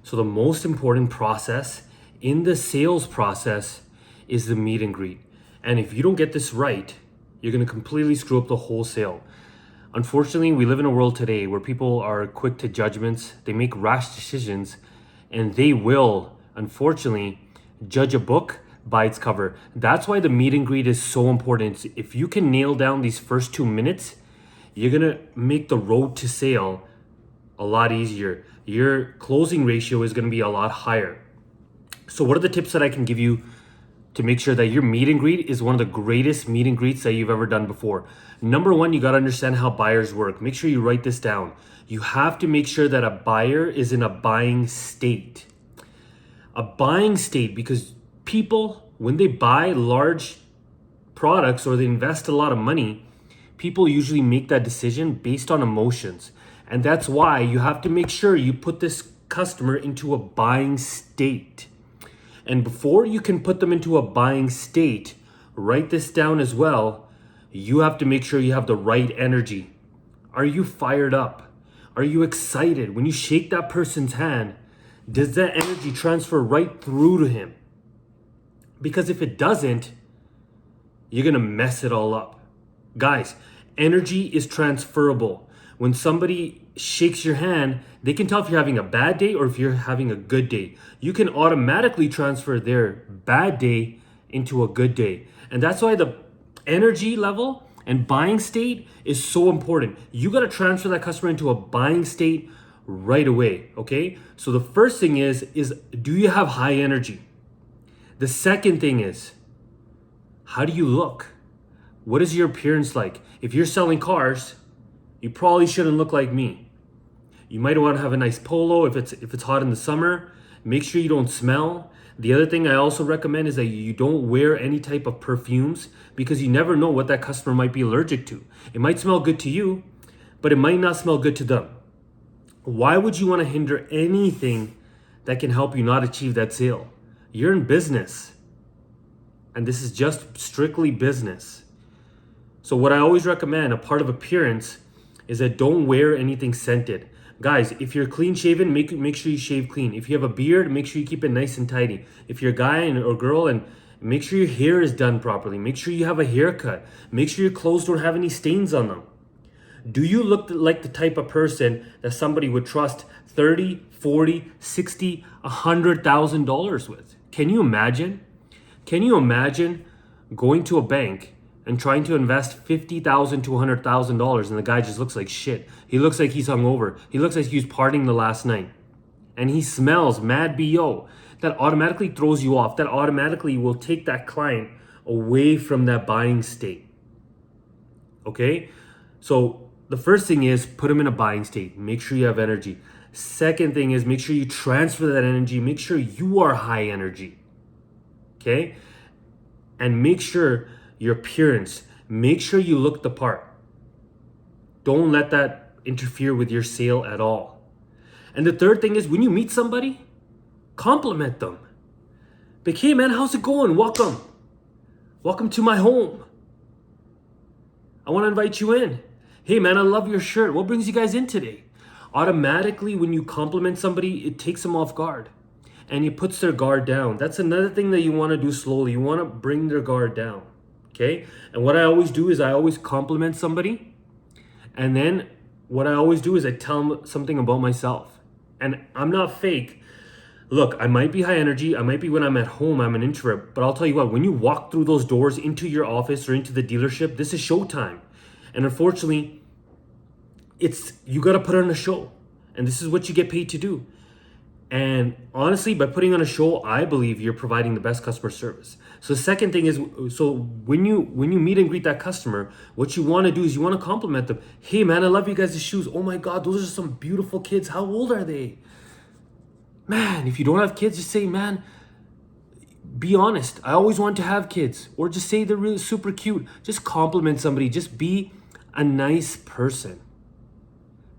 So the most important process in the sales process is the meet and greet. And if you don't get this right, you're going to completely screw up the whole sale. Unfortunately, we live in a world today where people are quick to judgments, they make rash decisions, and they will, unfortunately, judge a book by its cover. That's why the meet and greet is so important. If you can nail down these first 2 minutes, you're gonna make the road to sale a lot easier. Your closing ratio is gonna be a lot higher. So what are the tips that I can give you to make sure that your meet and greet is one of the greatest meet and greets that you've ever done before? Number one, you got to understand how buyers work. Make sure you write this down. You have to make sure that a buyer is in a buying state. A buying state, because people, when they buy large products or they invest a lot of money, people usually make that decision based on emotions. And that's why you have to make sure you put this customer into a buying state. And before you can put them into a buying state, write this down as well. You have to make sure you have the right energy. Are you fired up? Are you excited? When you shake that person's hand, does that energy transfer right through to him? Because if it doesn't, you're gonna mess it all up. Guys, energy is transferable. When somebody shakes your hand, they can tell if you're having a bad day or if you're having a good day. You can automatically transfer their bad day into a good day. And that's why the energy level and buying state is so important. You got to transfer that customer into a buying state right away, okay? So the first thing is do you have high energy? The second thing is, how do you look? What is your appearance like? If you're selling cars, you probably shouldn't look like me. You might want to have a nice polo if it's hot in the summer. Make sure you don't smell. The other thing I also recommend is that you don't wear any type of perfumes, because you never know what that customer might be allergic to. It might smell good to you, but it might not smell good to them. Why would you want to hinder anything that can help you not achieve that sale? You're in business, and this is just strictly business. So what I always recommend, a part of appearance, is that don't wear anything scented. Guys, if you're clean shaven, make sure you shave clean. If you have a beard, make sure you keep it nice and tidy. If you're a guy or girl, and make sure your hair is done properly. Make sure you have a haircut. Make sure your clothes don't have any stains on them. Do you look like the type of person that somebody would trust $30, $40, $60, $100,000 with? Can you imagine? Can you imagine going to a bank and trying to invest $50,000 to $100,000 and the guy just looks like shit? He looks like he's hungover. He looks like he was partying the last night. And he smells mad BO. That automatically throws you off. That automatically will take that client away from that buying state. Okay? So the first thing is put them in a buying state. Make sure you have energy. Second thing is make sure you transfer that energy. Make sure you are high energy. Okay? And make sure your appearance, make sure you look the part. Don't let that interfere with your sale at all. And the third thing is when you meet somebody, compliment them. Like, hey man, how's it going? Welcome. Welcome to my home. I want to invite you in. Hey man, I love your shirt. What brings you guys in today? Automatically, when you compliment somebody, it takes them off guard and it puts their guard down. That's another thing that you want to do slowly. You want to bring their guard down. Okay? And what I always do is I always compliment somebody. And then what I always do is I tell them something about myself. And I'm not fake. Look, I might be high energy. I might be when I'm at home, I'm an introvert. But I'll tell you what, when you walk through those doors into your office or into the dealership, this is showtime. And unfortunately, you got to put on a show. And this is what you get paid to do. And honestly, by putting on a show, I believe you're providing the best customer service. So the second thing is, so when you meet and greet that customer, what you want to do is you want to compliment them. Hey man, I love you guys' shoes. Oh my God, those are some beautiful kids. How old are they? Man, if you don't have kids, just say, man, be honest. I always want to have kids. Or just say they're really super cute. Just compliment somebody. Just be a nice person.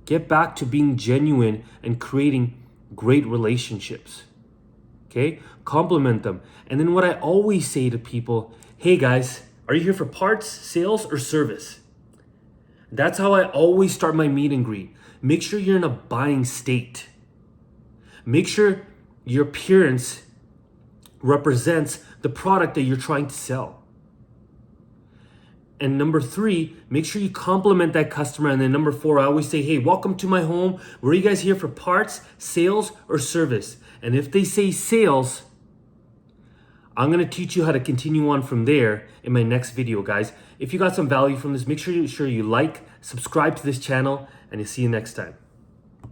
Get back to being genuine and creating great relationships. Okay? Compliment them. And then what I always say to people, hey guys, are you here for parts, sales, or service? That's how I always start my meet and greet. Make sure you're in a buying state. Make sure your appearance represents the product that you're trying to sell. And number 3, make sure you compliment that customer. And then number 4, I always say, hey, welcome to my home. Were you guys here for parts, sales, or service? And if they say sales, I'm going to teach you how to continue on from there in my next video, guys. If you got some value from this, make sure you like, subscribe to this channel, and I'll see you next time.